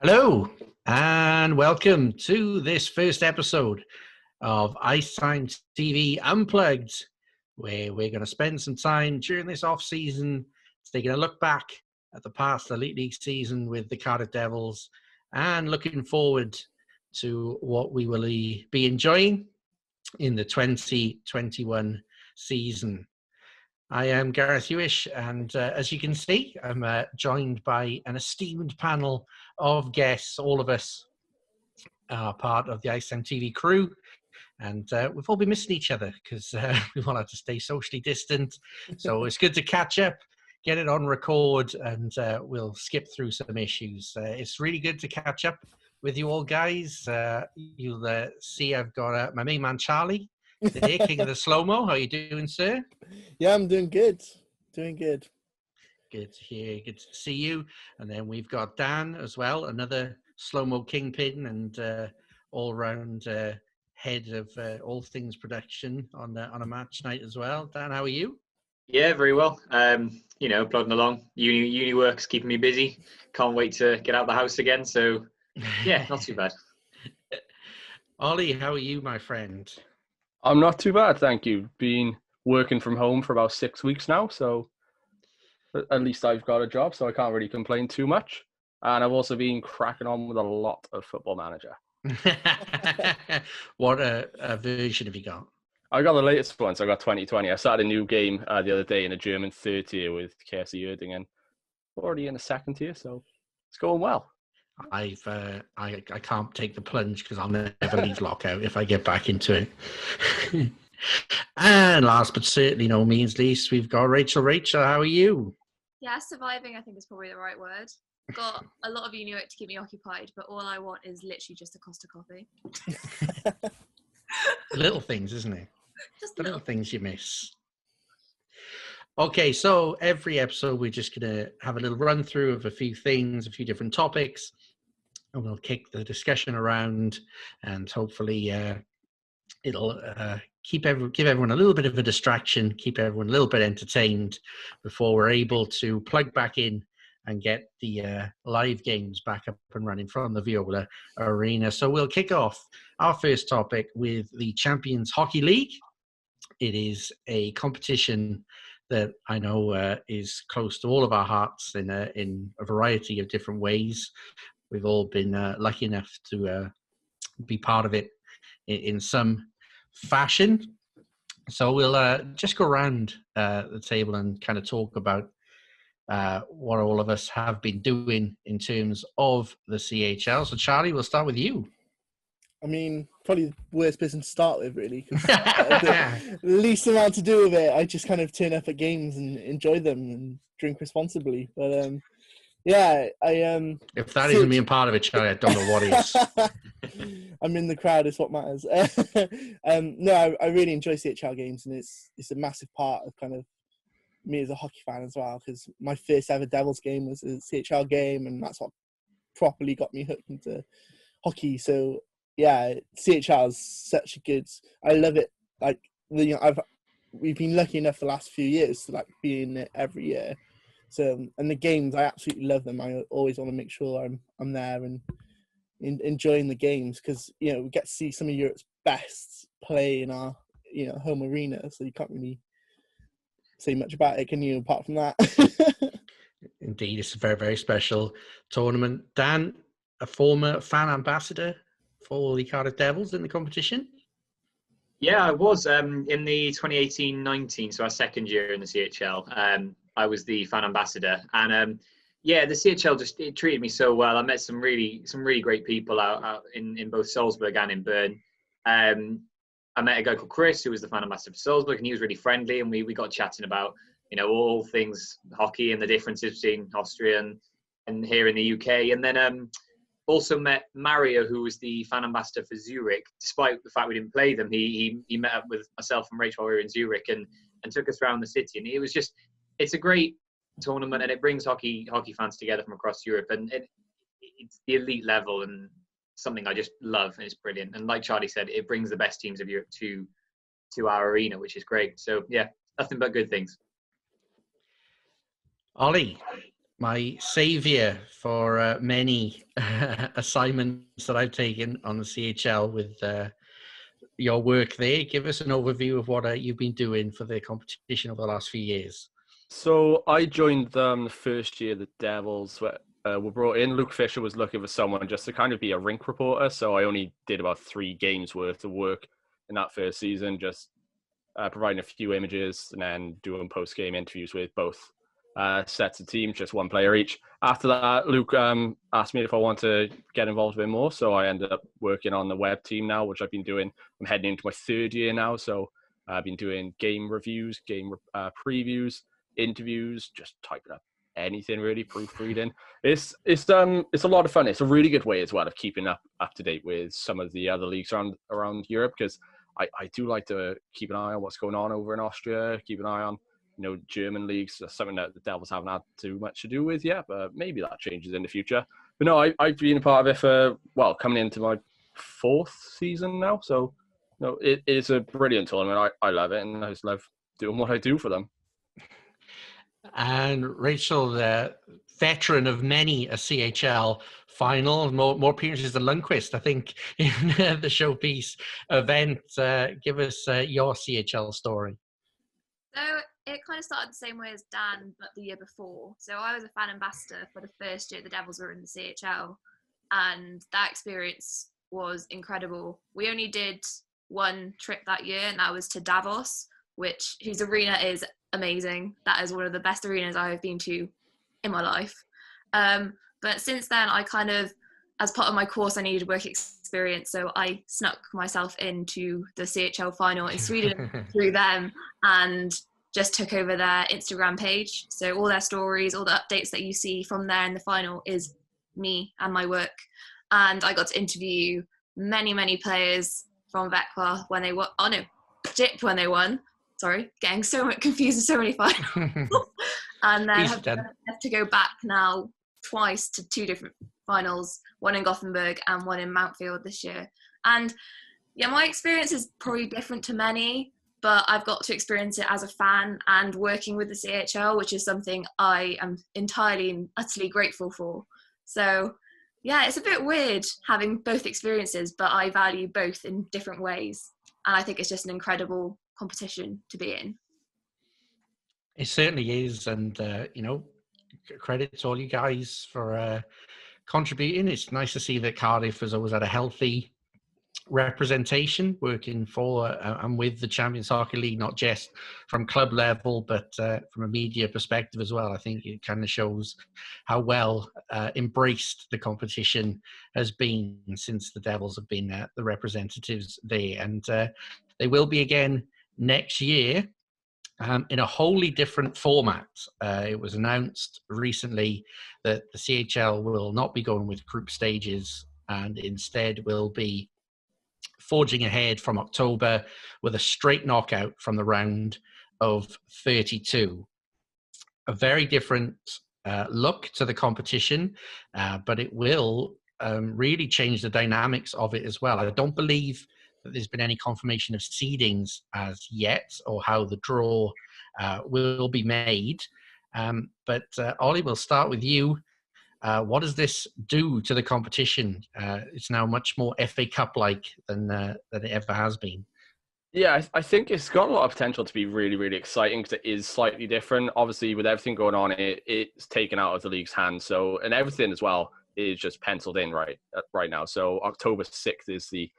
Hello, and welcome to this first episode of Icetime TV Unplugged, where we're going to spend some time during this off-season taking a look back at the past Elite League season with the Cardiff Devils and looking forward to what we will be enjoying in the 2021 season. I am Gareth Huish, and as you can see, I'm joined by an esteemed panel of guests. All of us are part of the Icetime TV crew, and we've all been missing each other because we've all had to stay socially distant. So it's good to catch up, get it on record, and we'll skip through some issues. It's really good to catch up with you all, guys. You'll see I've got my main man, Charlie, there, king of the slow-mo. How you doing, sir? Yeah, I'm doing good. Doing good. Good to hear. Good to see you. And then we've got Dan as well, another slow-mo kingpin and all-round head of all things production on a match night as well. Dan, how are you? Yeah, very well. Plodding along. Uni work's keeping me busy. Can't wait to get out the house again. So, yeah, not too bad. Ollie, how are you, my friend? I'm not too bad, thank you. Been working from home for about 6 weeks now, so at least I've got a job, so I can't really complain too much. And I've also been cracking on with a lot of Football Manager. What a version have you got? I got the latest one, so I got 2020. I started a new game the other day in a German third tier with KFC Erding, and already in the second tier, so it's going well. I can't take the plunge because I'll never leave lockout if I get back into it. And last but certainly no means least, we've got Rachel. Rachel, how are you? Yeah, surviving I think is probably the right word. Got a lot of uni work to keep me occupied, but all I want is literally just a Costa coffee. Little things, isn't it? Just the little things you miss. Okay, so every episode we're just going to have a little run through of a few things, a few different topics, and we'll kick the discussion around, and hopefully it'll give everyone a little bit of a distraction, keep everyone a little bit entertained before we're able to plug back in and get the live games back up and running from the Viola Arena. So we'll kick off our first topic with the Champions Hockey League. It is a competition that I know is close to all of our hearts in a variety of different ways. We've all been lucky enough to be part of it in some fashion. So we'll just go around the table and kind of talk about what all of us have been doing in terms of the CHL. So Charlie, we'll start with you. I mean, probably the worst person to start with, really, because the least amount to do with it. I just kind of turn up at games and enjoy them and drink responsibly. But yeah, if that isn't being part of it, Charlie, I don't know what is. I'm in the crowd is what matters. No, I really enjoy CHL games, and it's a massive part of kind of me as a hockey fan as well, because my first ever Devils game was a CHL game, and that's what properly got me hooked into hockey. So yeah, CHL is such a good. I love it. Like we've been lucky enough the last few years to like be in it every year. So and the games, I absolutely love them. I always want to make sure I'm there and enjoying the games, because we get to see some of Europe's best play in our home arena. So you can't really say much about it, can you? Apart from that. Indeed, it's a very, very special tournament. Dan, a former fan ambassador for the Cardiff Devils in the competition? Yeah, I was in the 2018-19, so our second year in the CHL. I was the fan ambassador, and yeah, the CHL it treated me so well. I met some really great people out in both Salzburg and in Bern. I met a guy called Chris, who was the fan ambassador for Salzburg, and he was really friendly, and we got chatting about all things hockey and the differences between Austria and here in the UK. And then also met Mario, who was the fan ambassador for Zurich. Despite the fact we didn't play them, he met up with myself and Rachel while we were in Zurich and took us around the city. And it's a great tournament, and it brings hockey fans together from across Europe, and it's the elite level and something I just love, and it's brilliant. And like Charlie said, it brings the best teams of Europe to our arena, which is great. So yeah, nothing but good things. Ollie, my savior for many assignments that I've taken on the CHL with your work there. Give us an overview of what you've been doing for the competition over the last few years. So I joined them the first year the Devils were brought in. Luke Fisher was looking for someone just to kind of be a rink reporter. So I only did about 3 games worth of work in that first season, just providing a few images and then doing post-game interviews with both sets of teams, just one player each. After that, Luke asked me if I want to get involved a bit more. So I ended up working on the web team now, which I've been doing. I'm heading into my 3rd year now. So I've been doing game reviews, game previews, interviews, just typing up anything really, proofreading. It's a lot of fun. It's a really good way as well of keeping up to date with some of the other leagues around Europe, because I do like to keep an eye on what's going on over in Austria, keep an eye on German leagues. That's something that the Devils haven't had too much to do with yet, but maybe that changes in the future. But no, I've been a part of it for, coming into my 4th season now. So it is a brilliant tournament. I love it, and I just love doing what I do for them. And Rachel, the veteran of many a CHL final, more appearances than Lundqvist, I think, in the showpiece event. Give us your CHL story. So it kind of started the same way as Dan, but the year before. So I was a fan ambassador for the first year the Devils were in the CHL, and that experience was incredible. We only did one trip that year, and that was to Davos, whose arena is amazing. That is one of the best arenas I have been to in my life. But since then, I kind of, as part of my course, I needed work experience, so I snuck myself into the CHL final in Sweden through them, and just took over their Instagram page. So all their stories, all the updates that you see from there in the final is me and my work. And I got to interview many players from Vecla when they won. Oh no, JIP when they won. Sorry, getting so much confused with so many finals. And then have to go back now twice to 2 different finals, one in Gothenburg and one in Mountfield this year. And yeah, my experience is probably different to many, but I've got to experience it as a fan and working with the CHL, which is something I am entirely and utterly grateful for. So yeah, it's a bit weird having both experiences, but I value both in different ways. And I think it's just an incredible competition to be in. It certainly is, and credit to all you guys for contributing. It's nice to see that Cardiff has always had a healthy representation working for and with the Champions Hockey League, not just from club level, but from a media perspective as well. I think it kind of shows how well embraced the competition has been since the Devils have been the representatives there, and they will be again next year. In a wholly different format. It was announced recently that the CHL will not be going with group stages and instead will be forging ahead from October with a straight knockout from the round of 32. A very different look to the competition, but it will really change the dynamics of it as well. I don't believe that there's been any confirmation of seedings as yet or how the draw will be made. But Ollie, we'll start with you. What does this do to the competition? It's now much more FA Cup-like than it ever has been. Yeah, I think it's got a lot of potential to be really, really exciting because it is slightly different. Obviously, with everything going on, it's taken out of the league's hands. So, and everything as well is just penciled in right now. So October 6th is the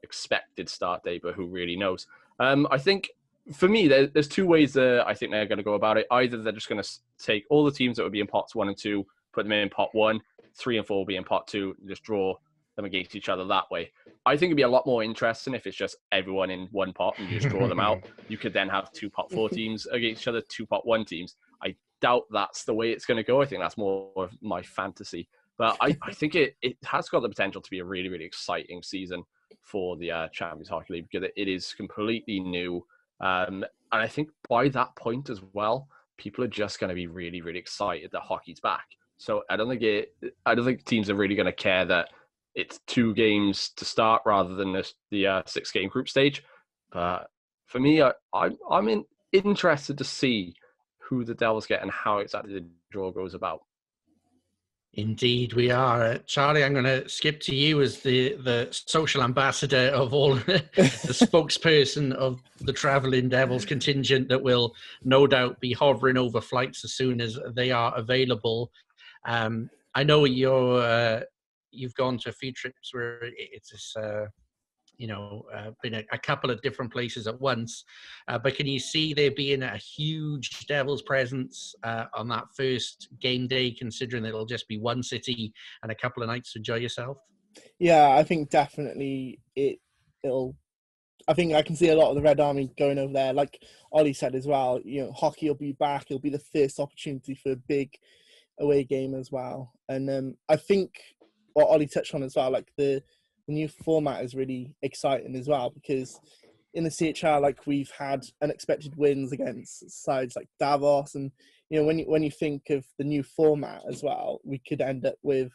expected start date, but who really knows? I think for me, there's 2 ways that I think they're going to go about it. Either they're just going to take all the teams that would be in pots 1 and 2, put them in pot 1, 3 and 4 will be in pot 2, and just draw them against each other that way. I think it'd be a lot more interesting if it's just everyone in one pot and you just draw them out. You could then have 2 pot 4 teams against each other, 2 pot 1 teams. I doubt that's the way it's going to go. I think that's more of my fantasy. But I think it has got the potential to be a really, really exciting season for the Champions Hockey League because it is completely new. And I think by that point as well, people are just going to be really, really excited that hockey's back. So I don't think teams are really going to care that it's 2 games to start rather than the 6-game group stage. But for me, I'm interested to see who the Devils get and how exactly the draw goes about. Indeed, we are. Charlie, I'm going to skip to you as the social ambassador of all, the spokesperson of the Travelling Devils contingent that will no doubt be hovering over flights as soon as they are available. I know you've gone to a few trips where it's been a couple of different places at once. But can you see there being a huge Devils presence on that first game day, considering that it'll just be one city and a couple of nights to enjoy yourself? Yeah, I think definitely it'll. I think I can see a lot of the Red Army going over there. Like Ollie said as well, hockey will be back. It'll be the first opportunity for a big away game as well. And I think what Ollie touched on as well, like the new format is really exciting as well, because in the CHL, like, we've had unexpected wins against sides like Davos, and when you think of the new format as well, we could end up with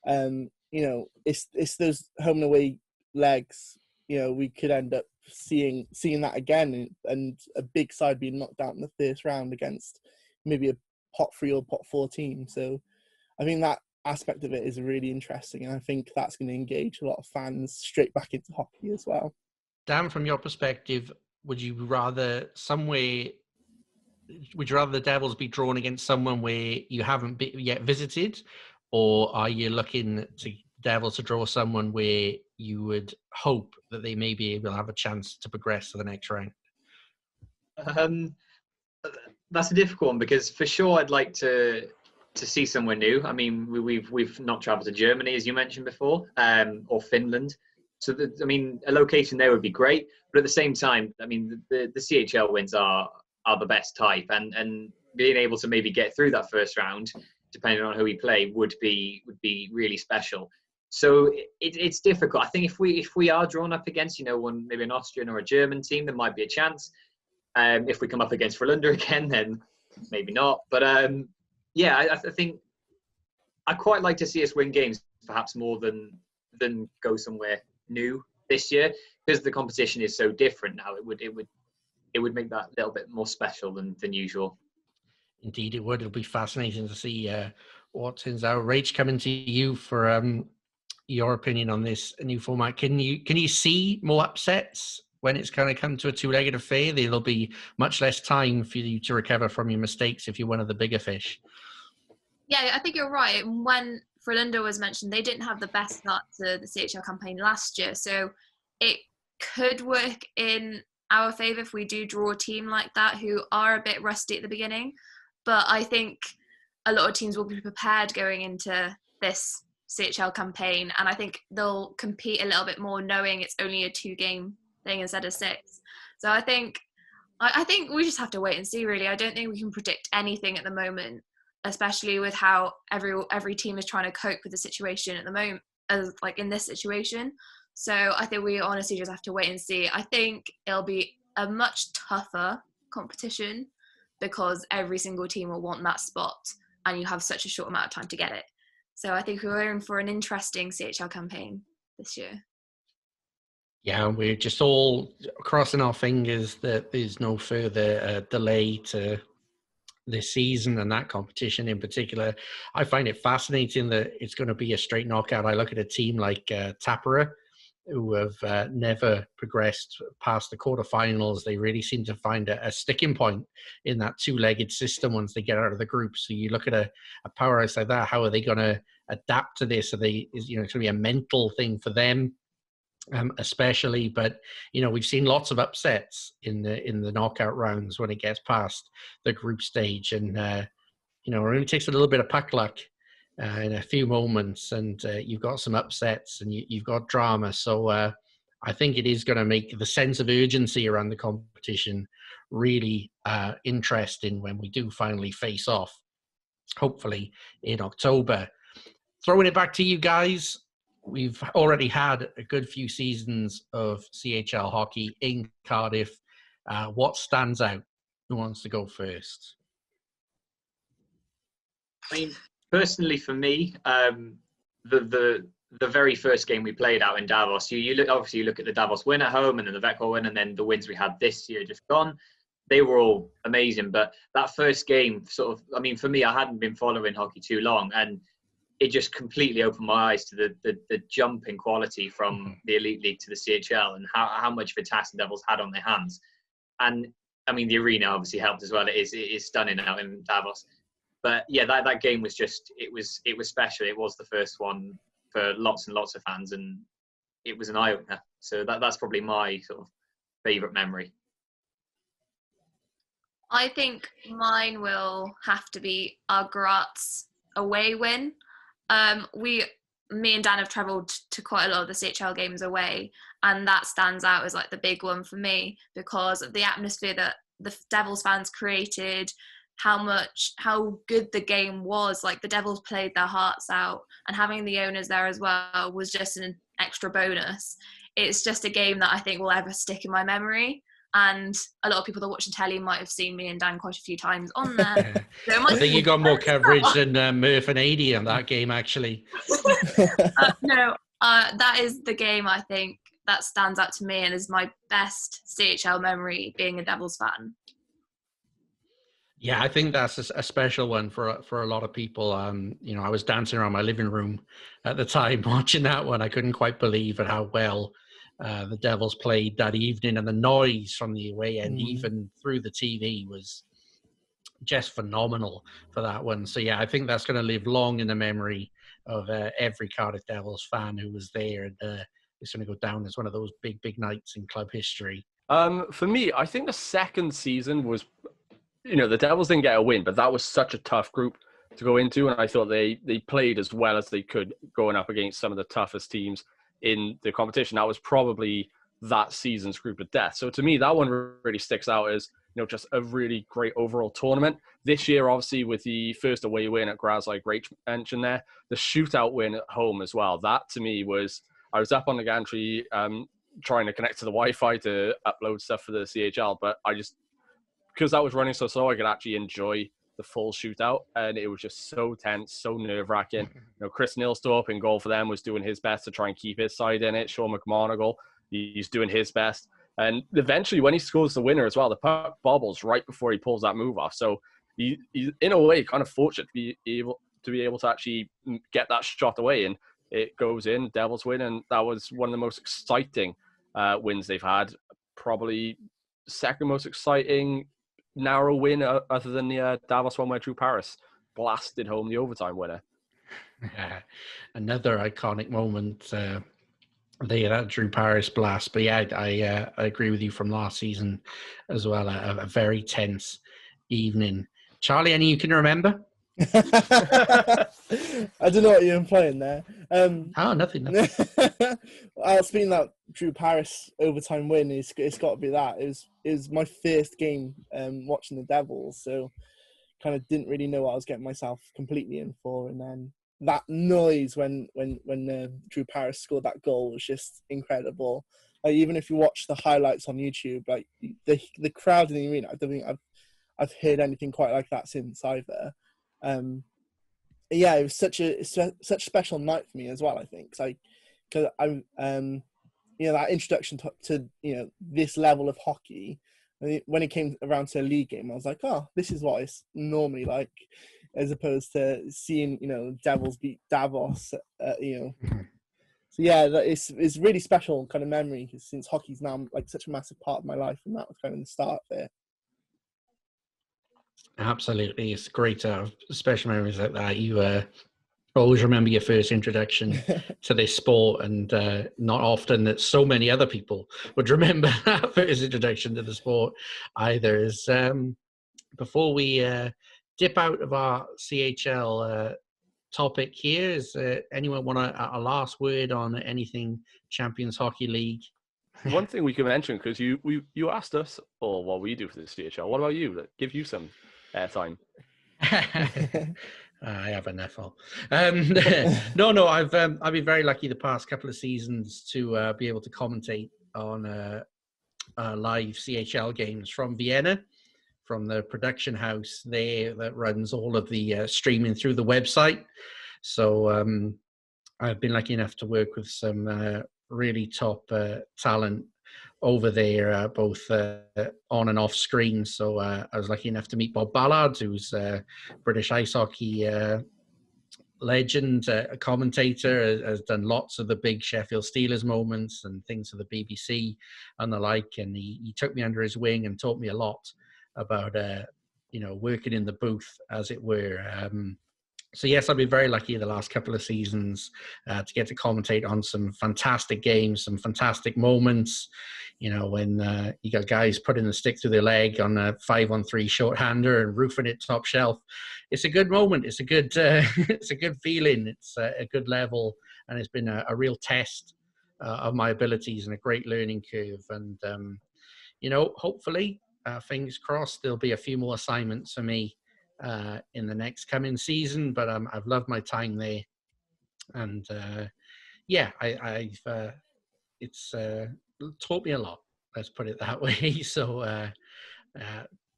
it's those home and away legs. We could end up seeing that again, and a big side being knocked out in the first round against maybe a pot 3 or pot 4 team. So I think that aspect of it is really interesting, and I think that's going to engage a lot of fans straight back into hockey as well. Dan, from your perspective, would you rather the Devils be drawn against someone where you haven't yet visited, or are you looking to Devils to draw someone where you would hope that they may be able to have a chance to progress to the next round? That's a difficult one, because for sure I'd like to see somewhere new. I mean, we've not travelled to Germany, as you mentioned before, or Finland. So, a location there would be great. But at the same time, the CHL wins are the best type, and being able to maybe get through that first round, depending on who we play, would be really special. So it's difficult. I think if we are drawn up against maybe an Austrian or a German team, there might be a chance. If we come up against Rydderch again, then maybe not. But I think I quite like to see us win games, perhaps more than go somewhere new this year, because the competition is so different now. It would make that a little bit more special than usual. Indeed, it would. It'll be fascinating to see what turns out. Rach, coming to you for your opinion on this new format. Can you see more upsets when it's kind of come to a two-legged affair? There'll be much less time for you to recover from your mistakes if you're one of the bigger fish. Yeah, I think you're right. When Frölunda was mentioned, they didn't have the best start to the CHL campaign last year, so it could work in our favour if we do draw a team like that who are a bit rusty at the beginning. But I think a lot of teams will be prepared going into this CHL campaign, and I think they'll compete a little bit more knowing it's only a 2-game thing instead of 6. So I think we just have to wait and see, really. I don't think we can predict anything at the moment, especially with how every team is trying to cope with the situation at the moment, as like in this situation. So I think we honestly just have to wait and see. I think it'll be a much tougher competition because every single team will want that spot, and you have such a short amount of time to get it. So I think we're in for an interesting CHL campaign this year. Yeah, we're just all crossing our fingers that there's no further delay to this season and that competition in particular. I find it fascinating that it's going to be a straight knockout. I look at a team like Tappara, who have never progressed past the quarterfinals. They really seem to find a sticking point in that two-legged system once they get out of the group. So you look at a powerhouse like that, how are they going to adapt to this? It's going to be a mental thing for them, especially. But we've seen lots of upsets in the knockout rounds when it gets past the group stage, and it only takes a little bit of puck luck in a few moments, and you've got some upsets and you've got drama. So I think it is going to make the sense of urgency around the competition really interesting when we do finally face off, hopefully in October. Throwing it back to you guys. We've already had a good few seasons of CHL hockey in Cardiff. What stands out? Who wants to go first? Personally, for me, the very first game we played out in Davos, you look at the Davos win at home, and then the Vecchio win, and then the wins we had this year just gone. they were all amazing. But that first game, sort of, I mean, for me, I hadn't been following hockey too long, and it just completely opened my eyes to the jump in quality from the Elite League to the CHL, and how much of a task the Devils had on their hands. And I mean, the arena obviously helped as well. It is stunning out in Davos. But yeah, that game was just, it was special. It was the first one for lots and lots of fans, and it was an eye opener. So that's probably my sort of favourite memory. I think mine will have to be our Graz away win. Me and Dan have travelled to quite a lot of the CHL games away, and that stands out as like the big one for me because of the atmosphere that the Devils fans created, how good the game was. Like, the Devils played their hearts out, and having the owners there as well was just an extra bonus. It's just a game that I think will ever stick in my memory. And a lot of people that watch the telly might have seen me and Dan quite a few times on there. So I think you got more coverage than Murph and Adi on that game, actually. That is the game I think that stands out to me and is my best CHL memory being a Devils fan. Yeah, I think that's a special one for a lot of people. I was dancing around my living room at the time watching that one. I couldn't quite believe it, how well the Devils played that evening, and the noise from the away end, even through the TV, was just phenomenal for that one. So yeah, I think that's going to live long in the memory of every Cardiff Devils fan who was there, and it's going to go down as one of those big nights in club history. For me, I think the second season was, the Devils didn't get a win, but that was such a tough group to go into, and I thought they played as well as they could going up against some of the toughest teams in the competition. That was probably that season's group of death. So to me, that one really sticks out as, just a really great overall tournament. This year, obviously, with the first away win at Graz, like Rach mentioned there, the shootout win at home as well. That to me was, I was up on the gantry trying to connect to the Wi-Fi to upload stuff for the CHL, but because that was running so slow, I could actually enjoy the full shootout, and it was just so tense, so nerve-wracking. Chris Nilstorp in goal for them was doing his best to try and keep his side in it. Sean McMonagle, he's doing his best. And eventually, when he scores the winner as well, the puck bobbles right before he pulls that move off. So he's in a way kind of fortunate to be able to actually get that shot away, and it goes in, Devils win, and that was one of the most exciting wins they've had. Probably second most exciting narrow win other than the Davos one where Drew Paris blasted home the overtime winner. Another iconic moment there, that Drew Paris blast. But yeah, I agree with you from last season as well. A very tense evening. Charlie, any you can remember? I don't know what you're implying there. Nothing. Speaking that Drew Paris overtime win, it's got to be that. It was my first game watching the Devils, so kind of didn't really know what I was getting myself completely in for. And then that noise when Drew Paris scored that goal was just incredible. Like, even if you watch the highlights on YouTube, like the crowd in the arena, I don't think I've heard anything quite like that since either. Yeah, it was such a special night for me as well, I think, because I'm that introduction to this level of hockey. When it came around to a league game, I was like, oh, this is what it's normally like, as opposed to seeing Devils beat Davos. So yeah, it's really special kind of memory, since hockey's now like such a massive part of my life, and that was kind of the start of it. Absolutely, it's great to have special memories like that. You always remember your first introduction to this sport, and not often that so many other people would remember that first introduction to the sport either. Is before we dip out of our CHL topic here, is anyone want a last word on anything Champions Hockey League? One thing we can mention, because you asked us what we do for the CHL. What about you? Give you some airtime. I have an FL. No. I've been very lucky the past couple of seasons to be able to commentate on live CHL games from Vienna, from the production house there that runs all of the streaming through the website. So I've been lucky enough to work with some really top talent over there, both on and off screen. So I was lucky enough to meet Bob Ballard, who's a British ice hockey legend, a commentator, has done lots of the big Sheffield Steelers moments and things for the BBC and the like. And he took me under his wing and taught me a lot about, working in the booth, as it were. So yes, I've been very lucky the last couple of seasons to get to commentate on some fantastic games, some fantastic moments. When you got guys putting the stick through their leg on a 5-on-3 shorthander and roofing it top shelf. It's a good moment. It's a good, it's a good feeling. It's a good level, and it's been a real test of my abilities and a great learning curve. And hopefully, fingers crossed, there'll be a few more assignments for me in the next coming season. But I've loved my time there, and it's taught me a lot. Let's put it that way. So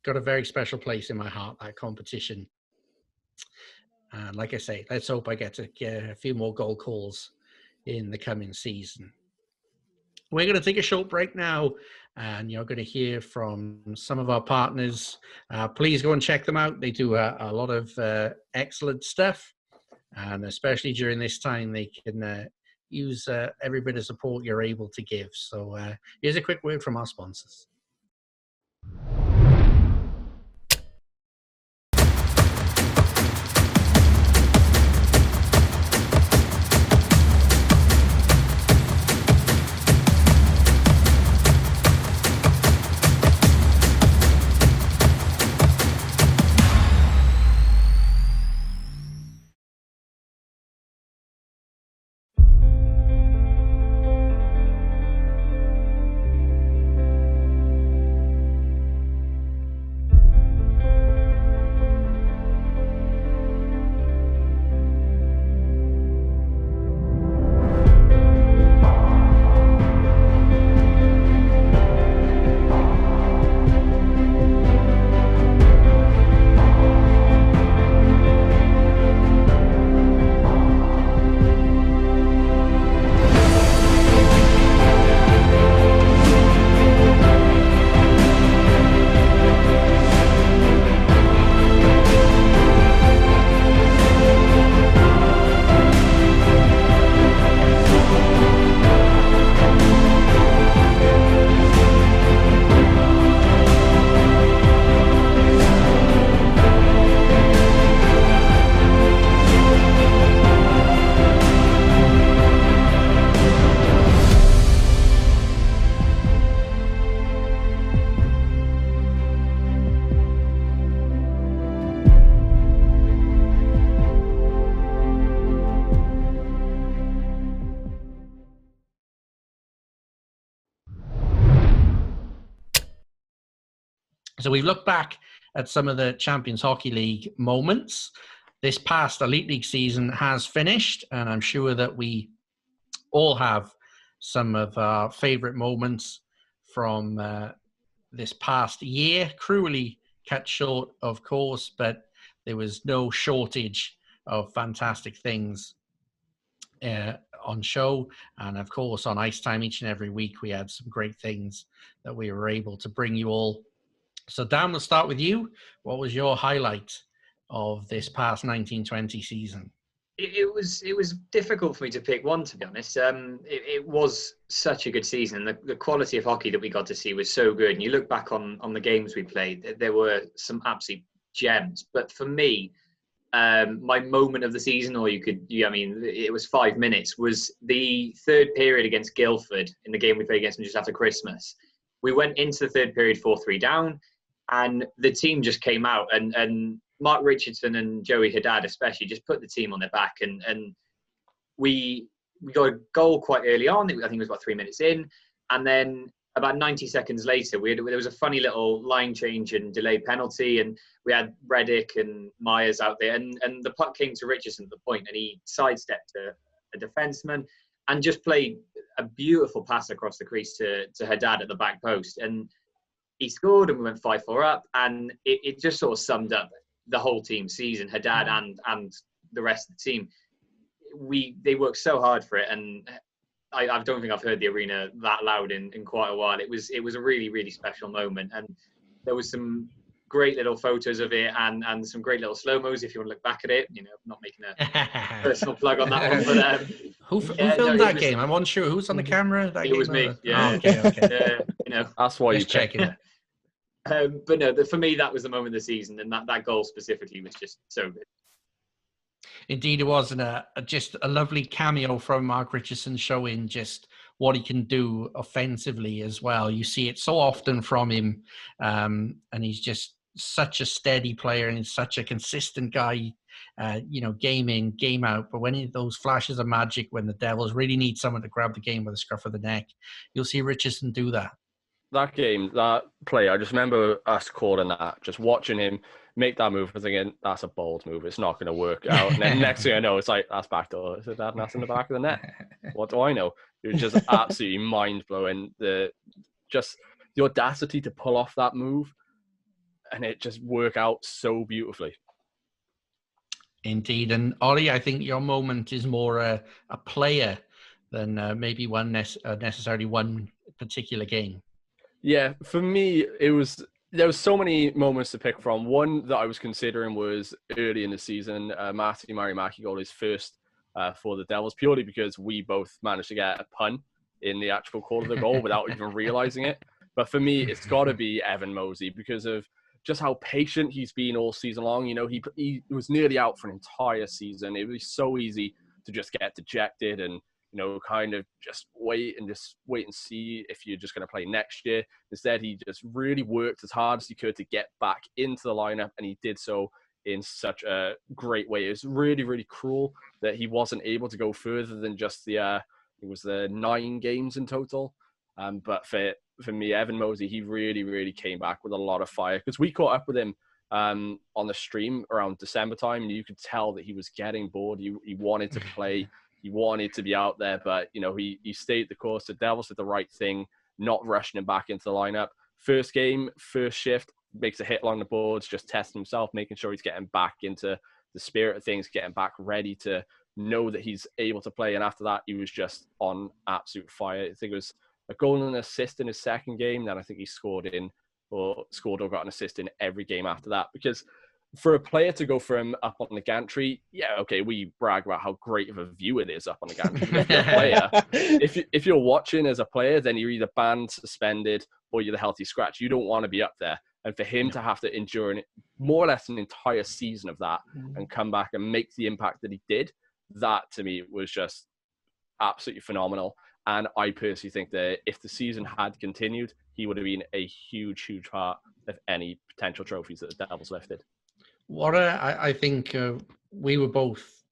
got a very special place in my heart, that competition. And like I say, let's hope I get to get a few more goal calls in the coming season. We're going to take a short break now, and you're going to hear from some of our partners. Please go and check them out. They do a lot of excellent stuff, and especially during this time, they can use every bit of support you're able to give. So here's a quick word from our sponsors. So we've looked back at some of the Champions Hockey League moments. This past Elite League season has finished, and I'm sure that we all have some of our favourite moments from this past year. Cruelly cut short, of course, but there was no shortage of fantastic things on show. And of course, on Icetime each and every week, we had some great things that we were able to bring you all. So Dan, we'll start with you. What was your highlight of this past 1920 season? It was difficult for me to pick one, to be honest. It was such a good season. The quality of hockey that we got to see was so good. And you look back on the games we played, there were some absolute gems. But for me, my moment of the season, it was 5 minutes, was the third period against Guildford in the game we played against them just after Christmas. We went into the third period 4-3 down, and the team just came out, and Mark Richardson and Joey Haddad especially just put the team on their back, and we got a goal quite early on. I think it was about 3 minutes in, and then about 90 seconds later, there was a funny little line change and delay penalty, and we had Rydderch and Myers out there, and the puck came to Richardson at the point, and he sidestepped a defenseman and just played a beautiful pass across the crease to Haddad at the back post, and he scored, and we went 5-4 up, and it just sort of summed up the whole team season. Haddad and the rest of the team, they worked so hard for it, and I don't think I've heard the arena that loud in quite a while. It was a really, really special moment, and there was some great little photos of it and some great little slow-mos if you want to look back at it. You know, not making a personal plug on that one, but who filmed that game? I'm unsure who's on the camera. It was me. Yeah. Oh, okay. You know, That's why you just checking it. But no, for me, that was the moment of the season, and that goal specifically was just so good. Indeed, it was, and just a lovely cameo from Mark Richardson showing just what he can do offensively as well. You see it so often from him, and he's just such a steady player and he's such a consistent guy, game in, game out. But when those flashes of magic, when the Devils really need someone to grab the game by the scruff of the neck, you'll see Richardson do that. That game, that play, I just remember us calling that, just watching him make that move, and thinking, that's a bold move. It's not going to work out. And then next thing I know, it's like, that's backdoor. Is it that? And that's in the back of the net. What do I know? It was just absolutely mind-blowing. The audacity to pull off that move, and it just worked out so beautifully. Indeed. And Ollie, I think your moment is more a player than maybe necessarily one particular game. Yeah, for me, there was so many moments to pick from. One that I was considering was early in the season, Marty Mariamaki got his first for the Devils, purely because we both managed to get a pun in the actual call of the goal without even realizing it. But for me, it's got to be Evan Mosey because of just how patient he's been all season long. You know, he was nearly out for an entire season. It was so easy to just get dejected and, kind of just wait and see if you're just going to play next year. Instead, he just really worked as hard as he could to get back into the lineup, and he did so in such a great way. It was really, really cruel that he wasn't able to go further than just the 9 games in total. But for me, Evan Mosey, he really, really came back with a lot of fire, because we caught up with him on the stream around December time, and you could tell that he was getting bored. He wanted to play. He wanted to be out there, but, he stayed the course. The Devils did the right thing, not rushing him back into the lineup. First game, first shift, makes a hit along the boards, just testing himself, making sure he's getting back into the spirit of things, getting back ready to know that he's able to play. And after that, he was just on absolute fire. I think it was a goal and an assist in his second game. Then I think he scored or got an assist in every game after that. Because for a player to go from up on the gantry, yeah, okay, we brag about how great of a view it is up on the gantry. If you're a player, if you're watching as a player, then you're either banned, suspended, or you're the healthy scratch. You don't want to be up there. And for him to have to endure more or less an entire season of that and come back and make the impact that he did, that to me was just absolutely phenomenal. And I personally think that if the season had continued, he would have been a huge, huge part of any potential trophies that the Devils lifted. What I think we were both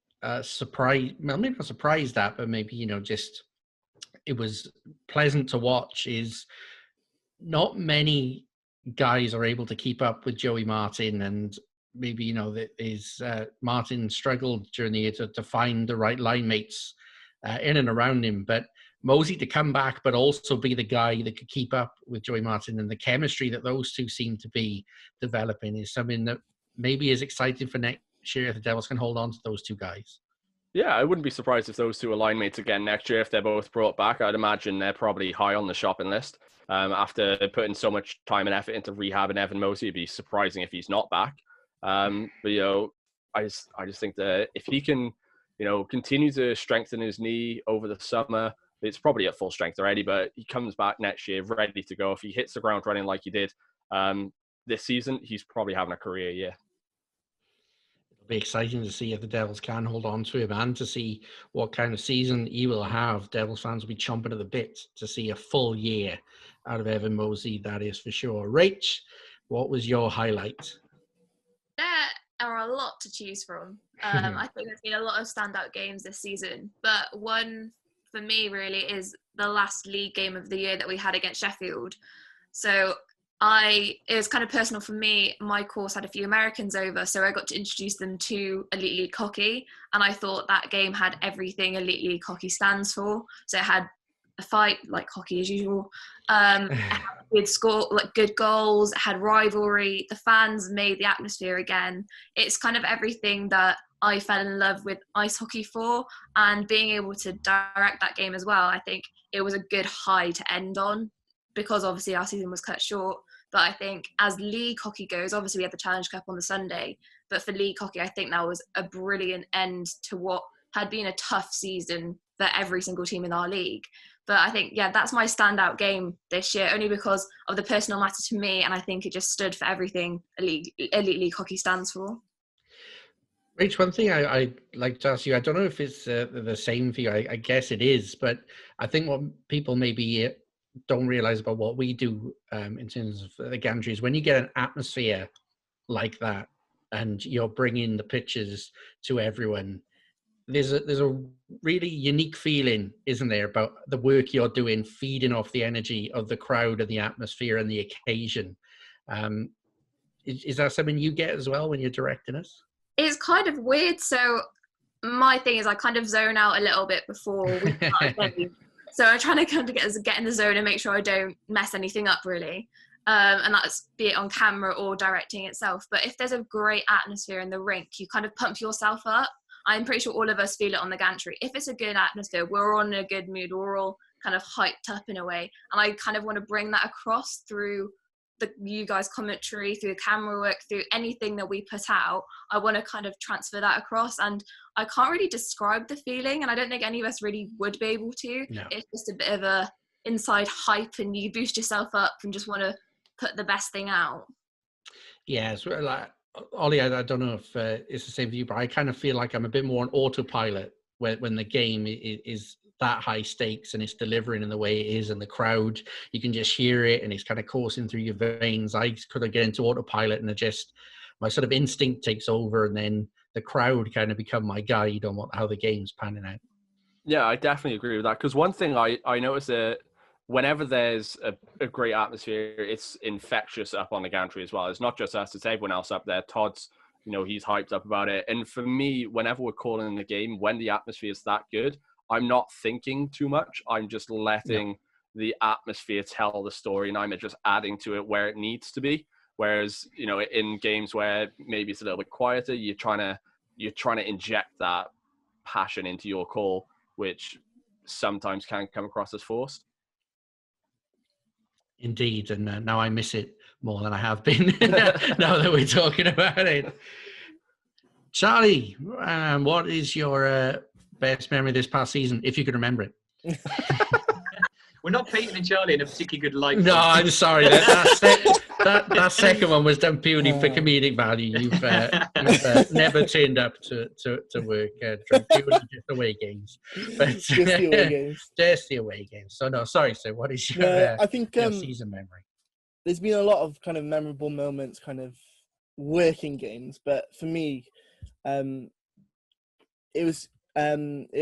surprised, well, maybe not surprised at, but maybe, just it was pleasant to watch, is not many guys are able to keep up with Joey Martin, and maybe, that Martin struggled during the year to find the right line mates in and around him. But Mosey to come back, but also be the guy that could keep up with Joey Martin, and the chemistry that those two seem to be developing is something that maybe is exciting for next year if the Devils can hold on to those two guys. Yeah, I wouldn't be surprised if those two are line mates again next year if they're both brought back. I'd imagine they're probably high on the shopping list. After putting so much time and effort into rehabbing Evan Mosey, it'd be surprising if he's not back. But, I just think that if he can, continue to strengthen his knee over the summer, it's probably at full strength already, but he comes back next year ready to go. If he hits the ground running like he did this season, he's probably having a career year. It'll be exciting to see if the Devils can hold on to him and to see what kind of season he will have. Devils fans will be chomping at the bit to see a full year out of Evan Mosey, that is for sure. Rach, what was your highlight? There are a lot to choose from. I think there's been a lot of standout games this season, but one for me really is the last league game of the year that we had against Sheffield. So it was kind of personal for me. My course had a few Americans over, so I got to introduce them to Elite League hockey, and I thought that game had everything Elite League hockey stands for. So it had a fight like hockey as usual. It had good score, like good goals. It had rivalry. The fans made the atmosphere again. It's kind of everything that I fell in love with ice hockey for, and being able to direct that game as well, I think it was a good high to end on, because obviously our season was cut short. But I think as league hockey goes, obviously we had the Challenge Cup on the Sunday, but for league hockey, I think that was a brilliant end to what had been a tough season for every single team in our league. But I think, yeah, that's my standout game this year, only because of the personal matter to me, and I think it just stood for everything elite league hockey stands for. Rach, one thing I'd like to ask you, I don't know if it's the same for you, I guess it is, but I think what people maybe don't realize about what we do in terms of the gantry is when you get an atmosphere like that and you're bringing the pitches to everyone, there's a really unique feeling, isn't there, about the work you're doing, feeding off the energy of the crowd and the atmosphere and the occasion. Is that something you get as well when you're directing us? It's kind of weird. So my thing is I kind of zone out a little bit before we start a game. So I'm trying to kind of get in the zone and make sure I don't mess anything up, really. And that's be it on camera or directing itself. But if there's a great atmosphere in the rink, you kind of pump yourself up. I'm pretty sure all of us feel it on the gantry. If it's a good atmosphere, we're all in a good mood, we're all kind of hyped up in a way. And I kind of want to bring that across through you guys' commentary, through the camera work, through anything that we put out. I want to kind of transfer that across, and I can't really describe the feeling, and I don't think any of us really would be able to. No. It's just a bit of a inside hype, and you boost yourself up and just want to put the best thing out. Yeah, it's like Ollie, I don't know if it's the same for you, but I kind of feel like I'm a bit more on autopilot when the game is that high stakes and it's delivering in the way it is, and the crowd, you can just hear it and it's kind of coursing through your veins. I could have get into autopilot and my sort of instinct takes over, and then the crowd kind of become my guide on how the game's panning out. Yeah, I definitely agree with that, because one thing I notice that whenever there's a great atmosphere, it's infectious up on the gantry as well. It's not just us, it's everyone else up there. Todd's, he's hyped up about it. And for me, whenever we're calling the game, when the atmosphere is that good, I'm not thinking too much. I'm just letting the atmosphere tell the story, and I'm just adding to it where it needs to be. Whereas, in games where maybe it's a little bit quieter, you're trying to inject that passion into your call, which sometimes can come across as forced. Indeed, and now I miss it more than I have been now that we're talking about it. Charlie, what is your best memory this past season, if you can remember it? We're not painting Charlie in a particularly good light. No, I'm sorry. That second one was done purely for comedic value. You've never turned up to work purely just away games. But, just the away games. Just the away games. So no, sorry, sir. What is your, I think, your season memory? There's been a lot of kind of memorable moments, kind of working games, but for me, it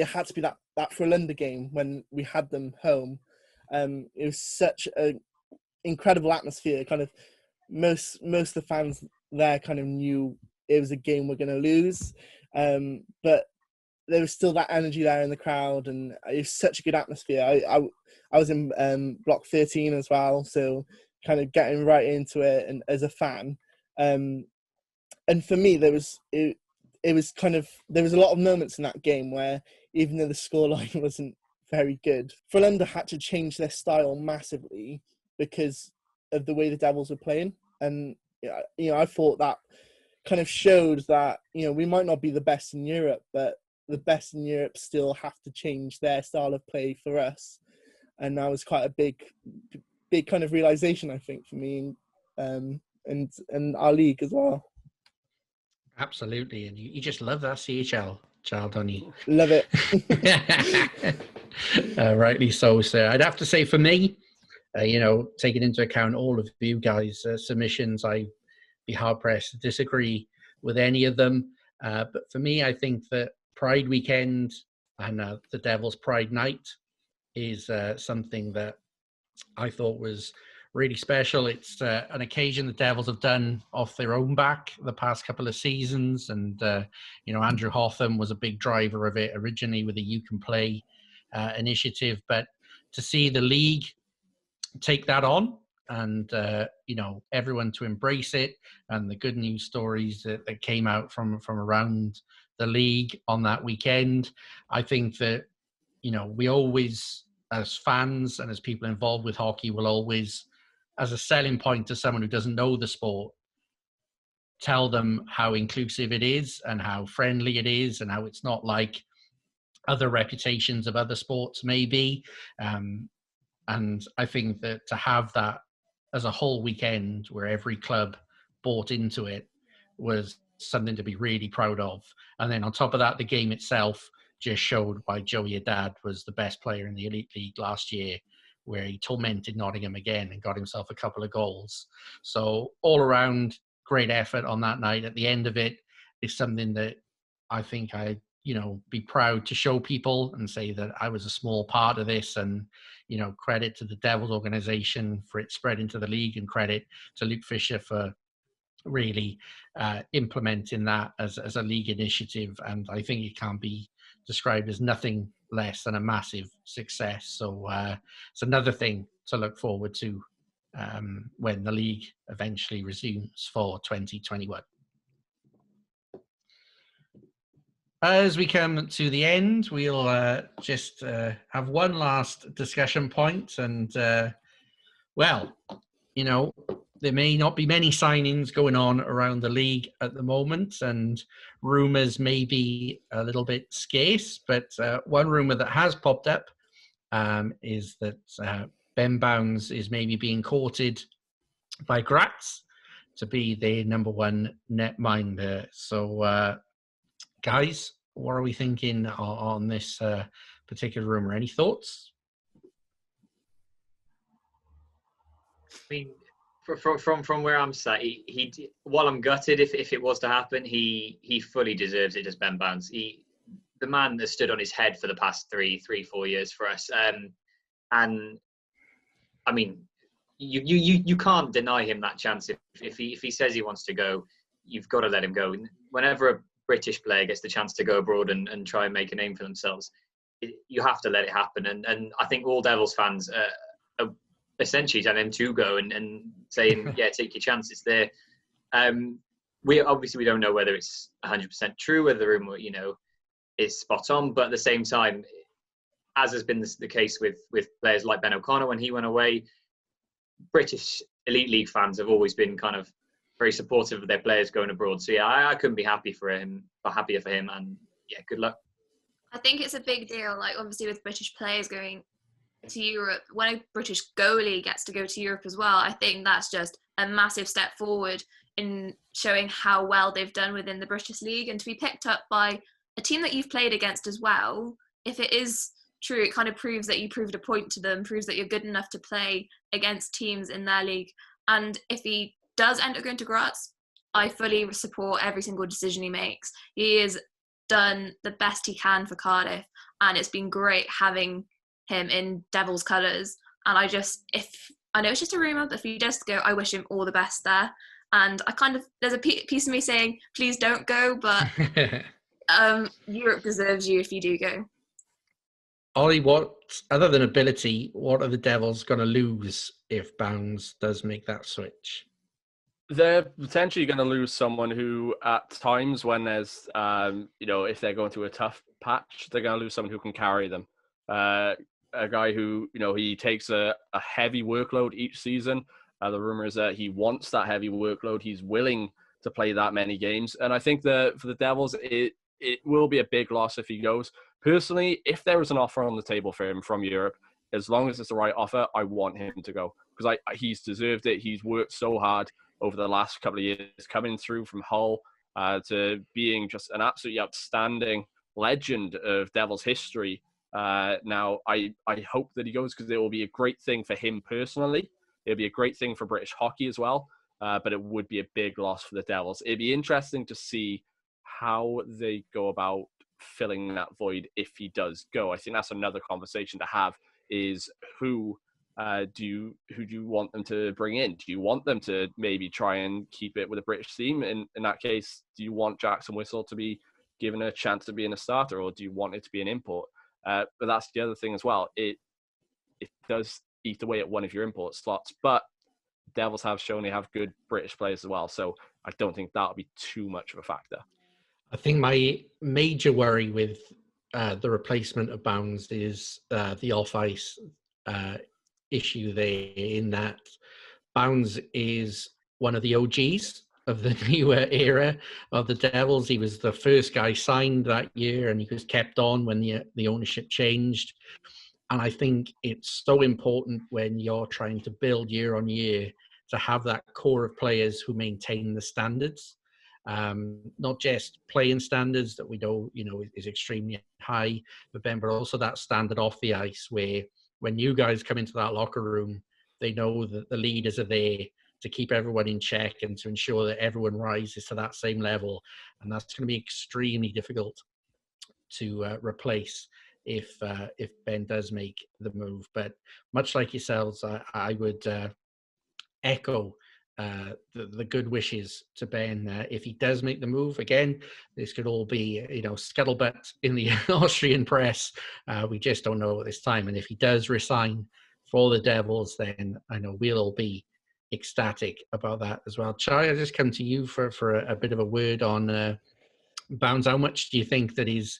had to be that Frölunda game when we had them home. It was such an incredible atmosphere. Kind of most of the fans there kind of knew it was a game we're going to lose, but there was still that energy there in the crowd, and it was such a good atmosphere. I was in block 13 as well, so kind of getting right into it, and as a fan, and for me there was a lot of moments in that game where, even though the scoreline wasn't very good, Frölunda had to change their style massively because of the way the Devils were playing. And, I thought that kind of showed that, we might not be the best in Europe, but the best in Europe still have to change their style of play for us. And that was quite a big kind of realization, I think, for me, and our league as well. Absolutely, and you just love that CHL, child, don't you? Love it. Rightly so, sir. I'd have to say, for me, taking into account all of you guys' submissions, I'd be hard-pressed to disagree with any of them. But for me, I think that Pride Weekend and the Devils Pride Night is something that I thought was really special. It's an occasion the Devils have done off their own back the past couple of seasons. And, Andrew Hotham was a big driver of it originally with the You Can Play initiative. But to see the league take that on and, everyone to embrace it, and the good news stories that came out from around the league on that weekend. I think that, we always, as fans and as people involved with hockey, will always, as a selling point to someone who doesn't know the sport, tell them how inclusive it is and how friendly it is and how it's not like other reputations of other sports maybe. And I think that to have that as a whole weekend where every club bought into it was something to be really proud of. And then on top of that, the game itself just showed why Joey Haddad was the best player in the Elite League last year, where he tormented Nottingham again and got himself a couple of goals. So all around, great effort on that night. At the end of it is something that I think be proud to show people and say that I was a small part of this, and, credit to the Devils organization for it spreading to the league, and credit to Luke Fisher for really implementing that as a league initiative. And I think it can be described as nothing less than a massive success. So it's another thing to look forward to when the league eventually resumes for 2021. As we come to the end, we'll just have one last discussion point. And, there may not be many signings going on around the league at the moment, and rumours may be a little bit scarce. But one rumour that has popped up is that Ben Bounds is maybe being courted by Graz to be their number one netminder. So, guys, what are we thinking on this particular rumour? Any thoughts? I mean, from where I'm sat, he while I'm gutted if it was to happen, he fully deserves it as Ben Bounds. The man has stood on his head for the past 4 years for us. And I mean, you can't deny him that chance. If he says he wants to go, you've got to let him go. Whenever a British player gets the chance to go abroad and try and make a name for themselves, you have to let it happen. And I think all Devils fans are essentially telling him to go and saying, yeah, take your chance. It's there. We don't know whether it's 100% true, whether the rumor, is spot on. But at the same time, as has been the case with players like Ben O'Connor when he went away, British Elite League fans have always been kind of very supportive of their players going abroad. So yeah, I couldn't be happier for him, and yeah, good luck. I think it's a big deal, like obviously with British players going to Europe. When a British goalie gets to go to Europe as well, I think that's just a massive step forward in showing how well they've done within the British League, and to be picked up by a team that you've played against as well. If it is true, it kind of proves that you proved a point to them, proves that you're good enough to play against teams in their league. And if he does end up going to Graz, I fully support every single decision he makes. He has done the best he can for Cardiff, and it's been great having him in Devils colours. And I know it's just a rumour, but if he does go, I wish him all the best there. And there's a piece of me saying, please don't go, but Europe deserves you if you do go. Ollie, other than ability, what are the Devils going to lose if Bounds does make that switch? They're potentially going to lose someone who, at times when there's, if they're going through a tough patch, they're going to lose someone who can carry them. A guy who, he takes a heavy workload each season. The rumor is that he wants that heavy workload. He's willing to play that many games. And I think that for the Devils, it will be a big loss if he goes. Personally, if there was an offer on the table for him from Europe, as long as it's the right offer, I want him to go, because he's deserved it. He's worked so hard over the last couple of years, coming through from Hull to being just an absolutely outstanding legend of Devils history. Now, I hope that he goes, because it will be a great thing for him personally. It'll be a great thing for British hockey as well, but it would be a big loss for the Devils. It'd be interesting to see how they go about filling that void if he does go. I think that's another conversation to have, is who do you want them to bring in? Do you want them to maybe try and keep it with a British team? In that case, do you want Jackson Whistle to be given a chance to be in a starter, or do you want it to be an import? But that's the other thing as well. It does eat away at one of your import slots, but Devils have shown they have good British players as well, so I don't think that'll be too much of a factor. I think my major worry with the replacement of Bounds is the off-ice issue there, in that Bounds is one of the OGs of the newer era of the Devils. He was the first guy signed that year, and he was kept on when the ownership changed. And I think it's so important when you're trying to build year on year to have that core of players who maintain the standards, not just playing standards that we know, is extremely high, but also that standard off the ice, where when you guys come into that locker room, they know that the leaders are there to keep everyone in check and to ensure that everyone rises to that same level. And that's going to be extremely difficult to replace if Ben does make the move. But much like yourselves, I would echo the good wishes to Ben. If he does make the move, again, this could all be, scuttlebutt in the Austrian press. We just don't know at this time. And if he does resign for the Devils, then I know we'll all be ecstatic about that as well. Chai, I just come to you for a bit of a word on Bounds. How much do you think that his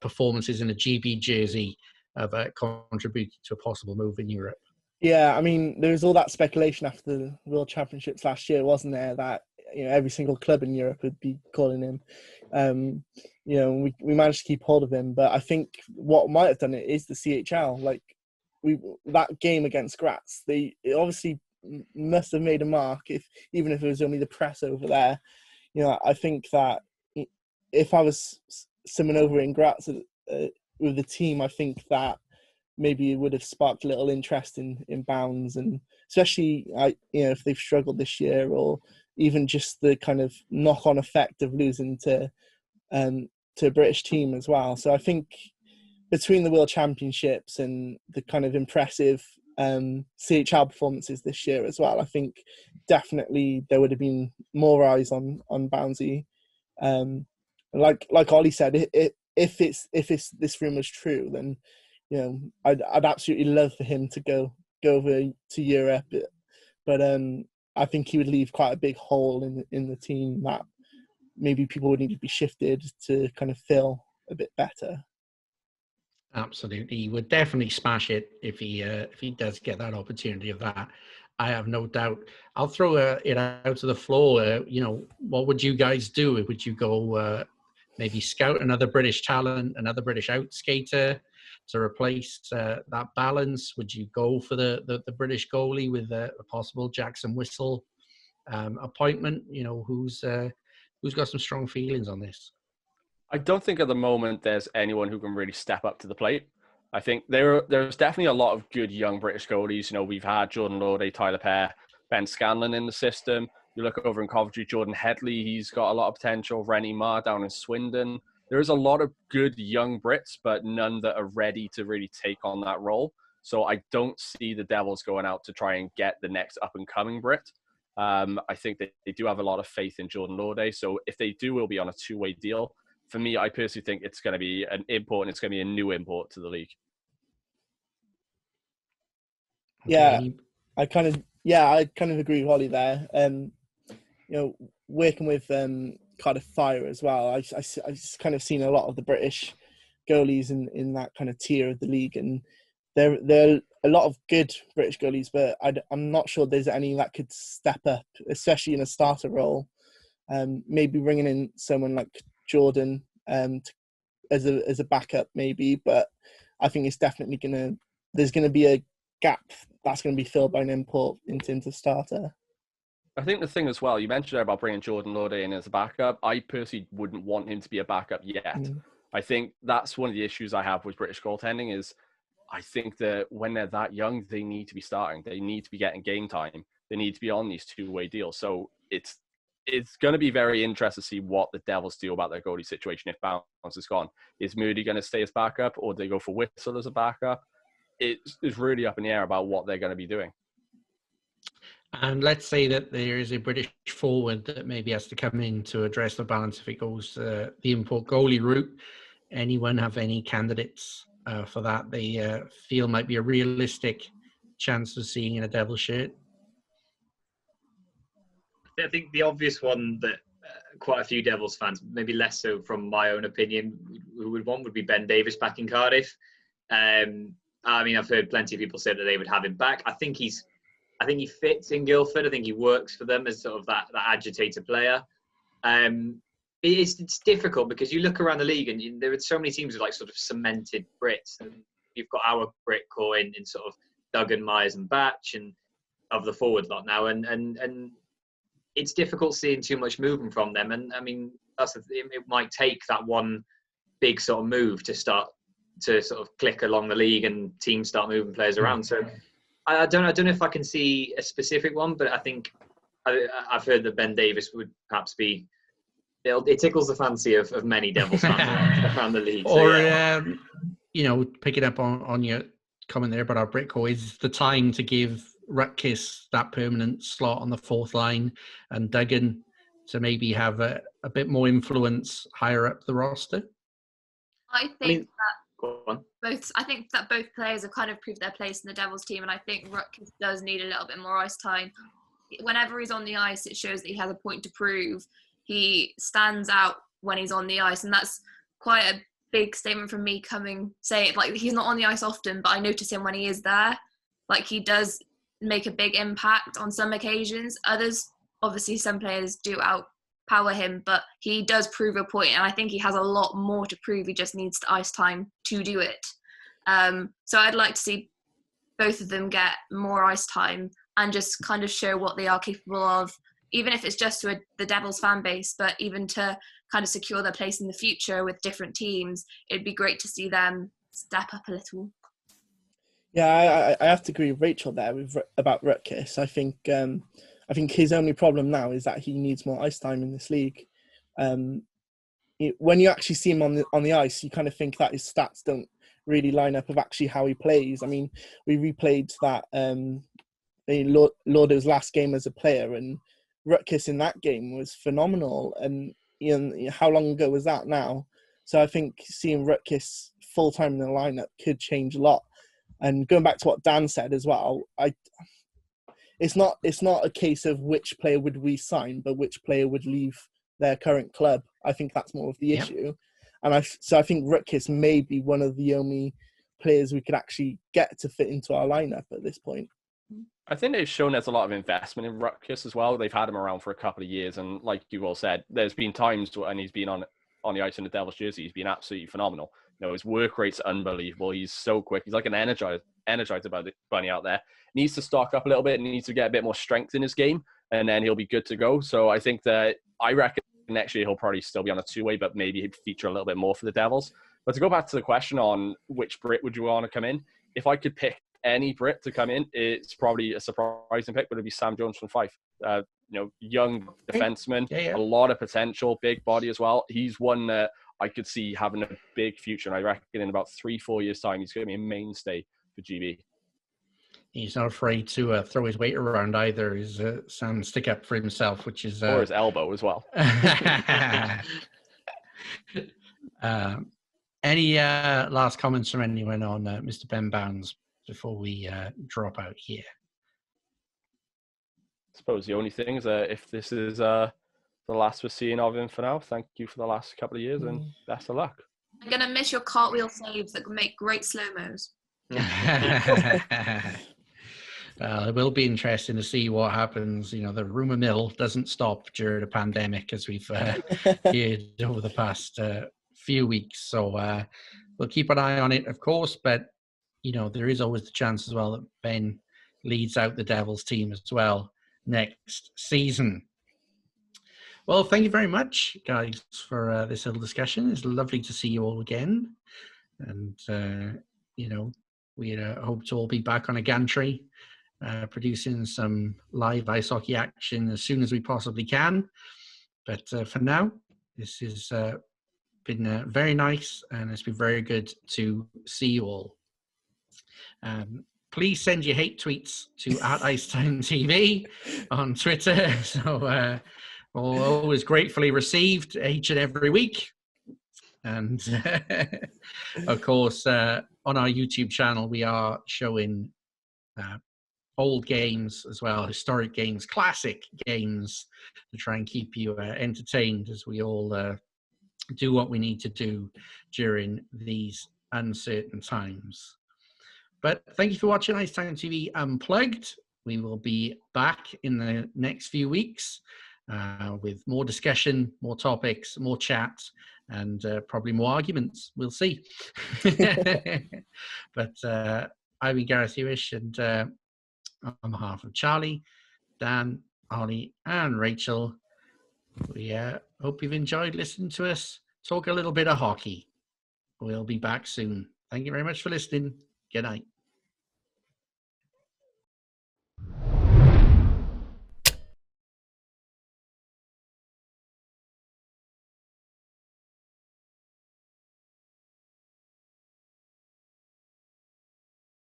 performances in a GB jersey have contributed to a possible move in Europe? Yeah, I mean, there was all that speculation after the World Championships last year, wasn't there? That every single club in Europe would be calling him. We managed to keep hold of him, but I think what might have done it is the CHL. Like that game against Graz, it obviously must have made a mark. Even if it was only the press over there, I think that if I was someone over in Graz with the team, I think that maybe it would have sparked a little interest in Bounds, and especially if they've struggled this year, or even just the kind of knock-on effect of losing to a British team as well. So I think between the World Championships and the kind of impressive CHL performances this year as well, I think definitely there would have been more eyes on Boundsy. Like Ollie said, if this rumour's true, then I'd absolutely love for him to go over to Europe, but I think he would leave quite a big hole in the team that maybe people would need to be shifted to kind of fill a bit better. Absolutely, he would definitely smash it if he does get that opportunity of that. I have no doubt. I'll throw it out to the floor. What would you guys do? Would you go maybe scout another British talent, another British out skater to replace that balance? Would you go for the British goalie with a possible Jackson Whistle appointment? Who's got some strong feelings on this? I don't think at the moment there's anyone who can really step up to the plate. I think there's definitely a lot of good young British goalies. We've had Jordan Lorde, Tyler Pear, Ben Scanlon in the system. You look over in Coventry, Jordan Headley, he's got a lot of potential. Rennie Marr down in Swindon. There is a lot of good young Brits, but none that are ready to really take on that role. So I don't see the Devils going out to try and get the next up-and-coming Brit. I think they do have a lot of faith in Jordan Lorde. So if they do, it'll be on a two-way deal. For me, I personally think it's going to be an import, and it's going to be a new import to the league. Yeah, I kind of agree with Ollie there. Working with Cardiff Fire as well, I've kind of seen a lot of the British goalies in that kind of tier of the league, and there are a lot of good British goalies, but I'm not sure there's any that could step up, especially in a starter role. Maybe bringing in someone like Jordan as a backup, maybe, but I think it's definitely there's gonna be a gap that's going to be filled by an import into starter. I think the thing as well, you mentioned about bringing Jordan Lorde in as a backup. I personally wouldn't want him to be a backup yet. I think that's one of the issues I have with British goaltending is I think that when they're that young, they need to be starting. They need to be getting game time. They need to be on these two-way deals. So it's going to be very interesting to see what the Devils do about their goalie situation if Bounds is gone. Is Moody going to stay as backup, or do they go for Whistle as a backup? It's really up in the air about what they're going to be doing. And let's say that there is a British forward that maybe has to come in to address the balance if it goes the import goalie route. Anyone have any candidates for that they feel might be a realistic chance of seeing in a Devil shirt? I think the obvious one that quite a few Devils fans, maybe less so from my own opinion, who would be Ben Davies back in Cardiff. I mean, I've heard plenty of people say that they would have him back. I think he fits in Guildford. I think he works for them as sort of that agitator player. It's difficult because you look around the league and there are so many teams with like sort of cemented Brits, and you've got our Brit core in sort of Duggan, Myers, and Batch, and of the forward lot now, and it's difficult seeing too much movement from them. And I mean, it might take that one big sort of move to start to sort of click along the league and teams start moving players around. So I don't know if I can see a specific one, but I think I've heard that Ben Davies would perhaps be. It tickles the fancy of many Devils fans around the league. So, or picking up on your comment there about our Brit core, is the time to give Rydderch that permanent slot on the fourth line and Duggan to maybe have a bit more influence higher up the roster? I think that both players have kind of proved their place in the Devils team, and I think Rydderch does need a little bit more ice time. Whenever he's on the ice, it shows that he has a point to prove. He stands out when he's on the ice, and that's quite a big statement from me saying like he's not on the ice often, but I notice him when he is there. Like, he does make a big impact on some occasions. Others, obviously some players do outpower him, but he does prove a point, and I think he has a lot more to prove. He just needs the ice time to do it. So I'd like to see both of them get more ice time and just kind of show what they are capable of, even if it's just to the Devils fan base, but even to kind of secure their place in the future with different teams. It'd be great to see them step up a little. Yeah, I have to agree with Rachel there about Rydderch. I think his only problem now is that he needs more ice time in this league. When you actually see him on the ice, you kind of think that his stats don't really line up with actually how he plays. I mean, we replayed that Lauder's last game as a player, and Rydderch in that game was phenomenal. And how long ago was that now? So I think seeing Rydderch full time in the lineup could change a lot. And going back to what Dan said as well, it's not a case of which player would we sign, but which player would leave their current club. I think that's more of the issue. And I think Rydderch may be one of the only players we could actually get to fit into our lineup at this point. I think they've shown there's a lot of investment in Rydderch as well. They've had him around for a couple of years, and like you all said, there's been times when he's been on the ice in the Devils jersey, he's been absolutely phenomenal. His work rate's unbelievable. He's so quick. He's like an energizer bunny out there. Needs to stock up a little bit and needs to get a bit more strength in his game, and then he'll be good to go. So I reckon next year he'll probably still be on a two-way, but maybe he'd feature a little bit more for the Devils. But to go back to the question on which Brit would you want to come in, if I could pick any Brit to come in, it's probably a surprising pick, but it'd be Sam Jones from Fife. Young defenseman, a lot of potential, big body as well. He's one that I could see having a big future, and I reckon in about 3-4 years' time, he's going to be a mainstay for GB. He's not afraid to throw his weight around either. He's Sam stick up for himself, which is or his elbow as well. Any last comments from anyone on Mr. Ben Bounds before we drop out here? I suppose the only thing is if this is the last we're seeing of him for now, thank you for the last couple of years and best of luck. I'm going to miss your cartwheel saves that make great slow-mos. It will be interesting to see what happens. The rumour mill doesn't stop during the pandemic, as we've heard over the past few weeks. So we'll keep an eye on it, of course. But, there is always the chance as well that Ben leads out the Devils team as well next season. Well, thank you very much, guys, for this little discussion. It's lovely to see you all again. And, we hope to all be back on a gantry, producing some live ice hockey action as soon as we possibly can. But for now, this has been very nice, and it's been very good to see you all. Please send your hate tweets to @Icetime TV on Twitter. So always gratefully received each and every week. And of course, on our YouTube channel, we are showing old games as well, historic games, classic games, to try and keep you entertained as we all do what we need to do during these uncertain times. But thank you for watching Icetime TV Unplugged. We will be back in the next few weeks with more discussion, more topics, more chat, and probably more arguments. We'll see. But I've been Gareth Huish, and on behalf of Charlie, Dan, Ollie, and Rachel, we hope you've enjoyed listening to us talk a little bit of hockey. We'll be back soon. Thank you very much for listening. Good night.